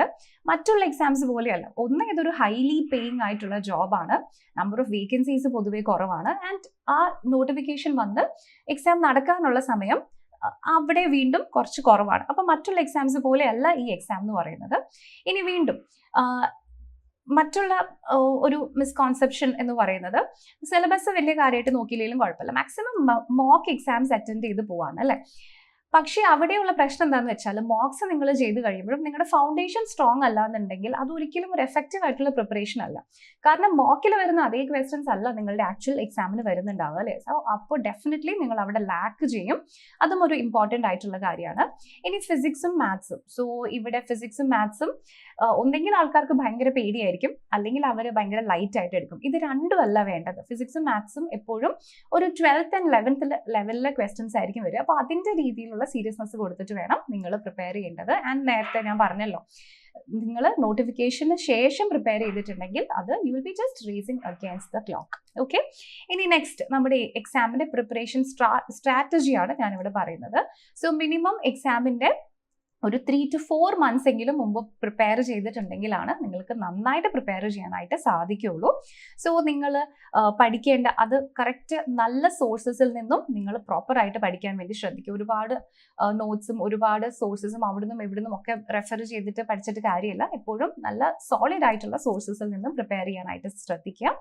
മറ്റുള്ള എക്സാംസ് പോലെയല്ല. ഒന്ന്, ഇതൊരു ഹൈലി പേയിങ് ആയിട്ടുള്ള ജോബാണ്, നമ്പർ ഓഫ് വേക്കൻസീസ് പൊതുവെ കുറവാണ്, ആൻഡ് ആ നോട്ടിഫിക്കേഷൻ വന്ന് എക്സാം നടക്കാനുള്ള സമയം അവിടെ വീണ്ടും കുറച്ച് കുറവാണ്. അപ്പൊ മറ്റുള്ള എക്സാംസ് പോലെയല്ല ഈ എക്സാം എന്ന് പറയുന്നത്. ഇനി വീണ്ടും മറ്റുള്ള ഒരു മിസ്കോൺസെപ്ഷൻ എന്ന് പറയുന്നത്, സിലബസ് വലിയ കാര്യമായിട്ട് നോക്കിയില്ലെങ്കിലും കുഴപ്പമില്ല, മാക്സിമം മോക്ക് എക്സാംസ് അറ്റൻഡ് ചെയ്ത് പോവാണ് അല്ലേ? പക്ഷേ അവിടെയുള്ള പ്രശ്നം എന്താണെന്ന് വെച്ചാൽ മോക്സ് നിങ്ങൾ ചെയ്ത് കഴിയുമ്പോഴും നിങ്ങളുടെ ഫൗണ്ടേഷൻ സ്ട്രോങ് അല്ല എന്നുണ്ടെങ്കിൽ അത് ഒരിക്കലും ഒരു എഫക്റ്റീവ് ആയിട്ടുള്ള പ്രിപ്പറേഷൻ അല്ല. കാരണം മോക്കിൽ വരുന്ന അതേ ക്വസ്റ്റ്യൻസ് അല്ല നിങ്ങളുടെ ആക്ച്വൽ എക്സാമിന് വരുന്നുണ്ടാവുക അല്ലേ? സോ അപ്പോൾ ഡെഫിനറ്റ്ലി നിങ്ങൾ അവിടെ ലാക്ക് ചെയ്യും. അതും ഒരു ഇമ്പോർട്ടൻ്റ് ആയിട്ടുള്ള കാര്യമാണ്. ഇനി ഫിസിക്സും മാത്സും. സോ ഇവിടെ ഫിസിക്സും മാത്സും ഒന്നെങ്കിൽ ആൾക്കാർക്ക് ഭയങ്കര പേടിയായിരിക്കും, അല്ലെങ്കിൽ അവർ ഭയങ്കര ലൈറ്റ് ആയിട്ട് എടുക്കും. ഇത് രണ്ടുമല്ല വേണ്ടത്. ഫിസിക്സും മാത്സും എപ്പോഴും ഒരു 12th and 11th ലെവലിലെ ക്വസ്റ്റ്യൻസ് ആയിരിക്കും വരിക. അപ്പോൾ അതിൻ്റെ രീതിയിലുള്ള സീരിയസ്നെസ് കൊടുത്തിട്ട് വേണം നിങ്ങൾ പ്രിപ്പയർ ചെയ്യേണ്ടത്. ആൻഡ് നേരത്തെ ഞാൻ പറഞ്ഞല്ലോ, നിങ്ങൾ നോട്ടിഫിക്കേഷന് ശേഷം പ്രിപ്പയർ ചെയ്തിട്ടുണ്ടെങ്കിൽ അത് you will be just racing against the clock. Okay, ഇനി നെക്സ്റ്റ് നമ്മുടെ എക്സാമിന്റെ പ്രിപ്പറേഷൻ സ്ട്രാറ്റജിയാണ് ഞാനിവിടെ പറയുന്നത്. സോ മിനിമം എക്സാമിന്റെ ഒരു 3 to 4 months എങ്കിലും മുമ്പ് പ്രിപ്പയർ ചെയ്തിട്ടുണ്ടെങ്കിലാണ് നിങ്ങൾക്ക് നന്നായിട്ട് പ്രിപ്പയർ ചെയ്യാനായിട്ട് സാധിക്കുകയുള്ളൂ. സോ നിങ്ങൾ പഠിക്കേണ്ട അത് കറക്റ്റ് നല്ല സോഴ്സസിൽ നിന്നും നിങ്ങൾ പ്രോപ്പറായിട്ട് പഠിക്കാൻ വേണ്ടി ശ്രദ്ധിക്കുക. ഒരുപാട് നോട്ട്സും ഒരുപാട് സോഴ്സസും അവിടുന്നും ഇവിടുന്നും ഒക്കെ റെഫർ ചെയ്തിട്ട് പഠിച്ചിട്ട് കാര്യമില്ല. എപ്പോഴും നല്ല സോളിഡ് ആയിട്ടുള്ള സോഴ്സസിൽ നിന്നും പ്രിപ്പയർ ചെയ്യാനായിട്ട് ശ്രദ്ധിക്കുക.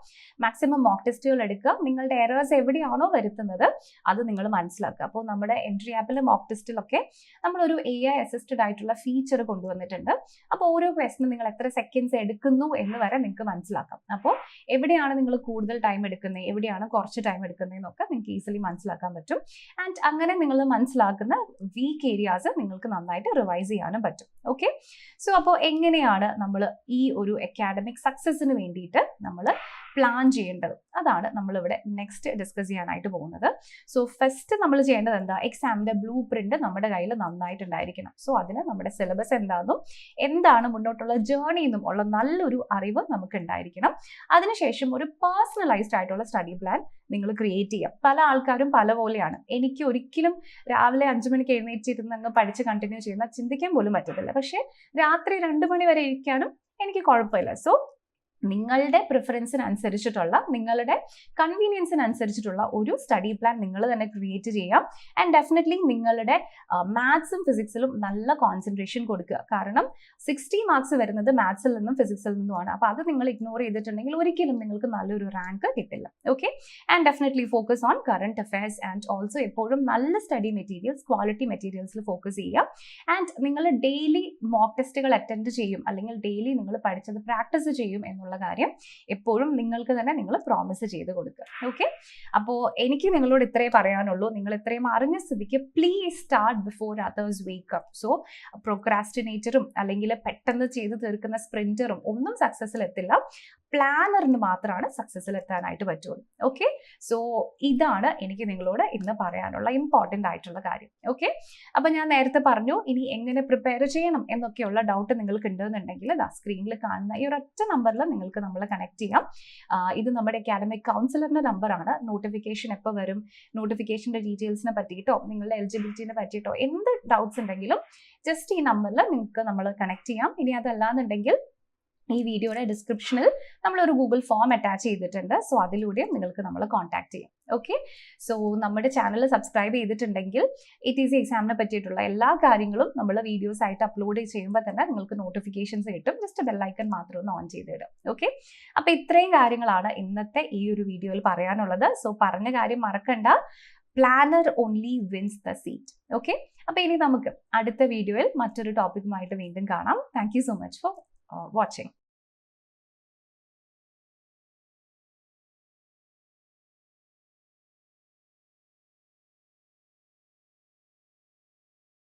മാക്സിമം മോക്ക് ടെസ്റ്റുകൾ എടുക്കുക. നിങ്ങളുടെ എറേഴ്സ് എവിടെയാണോ വരുത്തുന്നത് അത് നിങ്ങൾ മനസ്സിലാക്കുക. അപ്പോൾ നമ്മുടെ എൻട്രി ആപ്പിലെ മോക്ക് ടെസ്റ്റിലൊക്കെ നമ്മളൊരു AI അസിസ്റ്റഡ് ആയിട്ടുള്ള ഫീച്ചർ കൊണ്ടുവന്നിട്ടുണ്ട്. അപ്പോൾ ഓരോ ക്വസ്റ്റിനും നിങ്ങൾ എത്ര സെക്കൻഡ്സ് എടുക്കുന്നു എന്ന് വരെ നിങ്ങൾക്ക് മനസ്സിലാക്കാം. അപ്പോൾ എവിടെയാണ് നിങ്ങൾ കൂടുതൽ ടൈം എടുക്കുന്നത്, എവിടെയാണ് കുറച്ച് ടൈം എടുക്കുന്നതെന്നൊക്കെ നിങ്ങൾക്ക് ഈസിലി മനസ്സിലാക്കാൻ പറ്റും. ആൻഡ് അങ്ങനെ നിങ്ങൾ മനസ്സിലാക്കുന്ന വീക്ക് ഏരിയാസ് നിങ്ങൾക്ക് നന്നായിട്ട് റിവൈസ് ചെയ്യാനും പറ്റും. ഓക്കെ, സോ അപ്പോൾ എങ്ങനെയാണ് നമ്മൾ ഈ ഒരു അക്കാഡമിക് സക്സസിന് വേണ്ടിയിട്ട് നമ്മൾ പ്ലാൻ ചെയ്യേണ്ടത്, അതാണ് നമ്മളിവിടെ നെക്സ്റ്റ് ഡിസ്കസ് ചെയ്യാനായിട്ട് പോകുന്നത്. സോ ഫസ്റ്റ് നമ്മൾ ചെയ്യേണ്ടത് എന്താ, എക്സാമിന്റെ ബ്ലൂ പ്രിന്റ് നമ്മുടെ കയ്യിൽ നന്നായിട്ടുണ്ടായിരിക്കണം. സോ അതിന് നമ്മുടെ സിലബസ് എന്താണെന്നും എന്താണ് മുന്നോട്ടുള്ള ജേർണി എന്നും ഉള്ള നല്ലൊരു അറിവ് നമുക്ക് ഉണ്ടായിരിക്കണം. അതിനുശേഷം ഒരു പേഴ്സണലൈസ്ഡ് ആയിട്ടുള്ള സ്റ്റഡി പ്ലാൻ നിങ്ങൾ ക്രിയേറ്റ് ചെയ്യാം. പല ആൾക്കാരും പല പോലെയാണ്. എനിക്ക് ഒരിക്കലും രാവിലെ 5 മണിക്ക് എഴുന്നേറ്റിരുന്ന് അങ്ങ് പഠിച്ച് കണ്ടിന്യൂ ചെയ്യുന്ന ചിന്തിക്കാൻ പോലും പറ്റത്തില്ല. പക്ഷേ രാത്രി 2 മണി വരെ ഇരിക്കാനും എനിക്ക് കുഴപ്പമില്ല. സോ നിങ്ങളുടെ പ്രിഫറൻസിനനുസരിച്ചിട്ടുള്ള, നിങ്ങളുടെ കൺവീനിയൻസിനനുസരിച്ചിട്ടുള്ള ഒരു സ്റ്റഡി പ്ലാൻ നിങ്ങൾ തന്നെ ക്രിയേറ്റ് ചെയ്യാം. ആൻഡ് ഡെഫിനറ്റ്ലി നിങ്ങളുടെ മാത്സും ഫിസിക്സിലും നല്ല കോൺസെൻട്രേഷൻ കൊടുക്കുക. കാരണം 60 മാർക്സ് വരുന്നത് മാത്സിൽ നിന്നും ഫിസിക്സിൽ നിന്നുമാണ്. അപ്പോൾ അത് നിങ്ങൾ ഇഗ്നോർ ചെയ്തിട്ടുണ്ടെങ്കിൽ ഒരിക്കലും നിങ്ങൾക്ക് നല്ലൊരു റാങ്ക് കിട്ടില്ല. Okay, and definitely focus on current affairs and also എപ്പോഴും നല്ല സ്റ്റഡി മെറ്റീരിയൽസ്, ക്വാളിറ്റി മെറ്റീരിയൽസിൽ ഫോക്കസ് ചെയ്യുക. ആൻഡ് നിങ്ങൾ ഡെയിലി മോക്ക് ടെസ്റ്റുകൾ അറ്റൻഡ് ചെയ്യും, അല്ലെങ്കിൽ ഡെയിലി നിങ്ങൾ പഠിച്ചത് പ്രാക്ടീസ് ചെയ്യും എന്നുള്ള കാര്യം എപ്പോഴും നിങ്ങൾക്ക് തന്നെ നിങ്ങൾ പ്രോമിസ് ചെയ്ത് കൊടുക്കുക. ഓക്കെ, അപ്പോൾ എനിക്ക് നിങ്ങളോട് ഇത്രേ പറയാനുള്ളൂ. നിങ്ങൾ ഇത്രയും അറിഞ്ഞ സ്ഥിതിക്ക് please start before others wake up. So പ്രൊക്രാസ്റ്റിനേറ്ററും അല്ലെങ്കിൽ പെട്ടെന്ന് ചെയ്ത് തീർക്കുന്ന സ്പ്രിന്ററും ഒന്നും സക്സസ്സിൽ എത്തില്ല. പ്ലാനറിന് മാത്രമാണ് സക്സസ്സിൽ എത്താനായിട്ട് പറ്റുള്ളൂ. ഓക്കെ, സോ ഇതാണ് എനിക്ക് നിങ്ങളോട് ഇന്ന് പറയാനുള്ള ഇമ്പോർട്ടൻ്റ് ആയിട്ടുള്ള കാര്യം. ഓക്കെ, അപ്പം ഞാൻ നേരത്തെ പറഞ്ഞു, ഇനി എങ്ങനെ പ്രിപ്പയർ ചെയ്യണം എന്നൊക്കെയുള്ള ഡൗട്ട് നിങ്ങൾക്ക് ഉണ്ടെന്നുണ്ടെങ്കിൽ സ്ക്രീനിൽ കാണുന്ന ഈ ഒരൊറ്റ നമ്പറിൽ നിങ്ങൾക്ക് നമ്മളെ കണക്ട് ചെയ്യാം. ഇത് നമ്മുടെ അക്കാഡമിക് കൗൺസിലറിന്റെ നമ്പറാണ്. നോട്ടിഫിക്കേഷൻ എപ്പോൾ വരും, നോട്ടിഫിക്കേഷൻ്റെ ഡീറ്റെയിൽസിനെ പറ്റിയിട്ടോ നിങ്ങളുടെ എലിജിബിലിറ്റിനെ പറ്റിയിട്ടോ എന്ത് ഡൗട്ട്സ് ഉണ്ടെങ്കിലും ജസ്റ്റ് ഈ നമ്പറിൽ നിങ്ങൾക്ക് നമ്മൾ കണക്ട് ചെയ്യാം. ഇനി അതല്ലാന്നുണ്ടെങ്കിൽ ഈ വീഡിയോയുടെ ഡിസ്ക്രിപ്ഷനിൽ നമ്മളൊരു ഗൂഗിൾ ഫോം അറ്റാച്ച് ചെയ്തിട്ടുണ്ട്. സോ അതിലൂടെ നിങ്ങൾക്ക് നമ്മളെ കോൺടാക്ട് ചെയ്യാം. ഓക്കെ, സോ നമ്മുടെ ചാനൽ സബ്സ്ക്രൈബ് ചെയ്തിട്ടുണ്ടെങ്കിൽ ATC എക്സാമിനെ പറ്റിയിട്ടുള്ള എല്ലാ കാര്യങ്ങളും നമ്മൾ വീഡിയോസ് ആയിട്ട് അപ്ലോഡ് ചെയ്യുമ്പോൾ തന്നെ നിങ്ങൾക്ക് നോട്ടിഫിക്കേഷൻസ് കിട്ടും. ജസ്റ്റ് ബെല്ലൈക്കൺ മാത്രം ഒന്ന് ഓൺ ചെയ്തിടും. ഓക്കെ, അപ്പോൾ ഇത്രയും കാര്യങ്ങളാണ് ഇന്നത്തെ ഈ ഒരു വീഡിയോയിൽ പറയാനുള്ളത്. സോ പറഞ്ഞ കാര്യം മറക്കണ്ട, planner only wins the seat. Okay, അപ്പോൾ ഇനി നമുക്ക് അടുത്ത വീഡിയോയിൽ മറ്റൊരു ടോപ്പിക്കുമായിട്ട് വീണ്ടും കാണാം. Thank you so much for watching.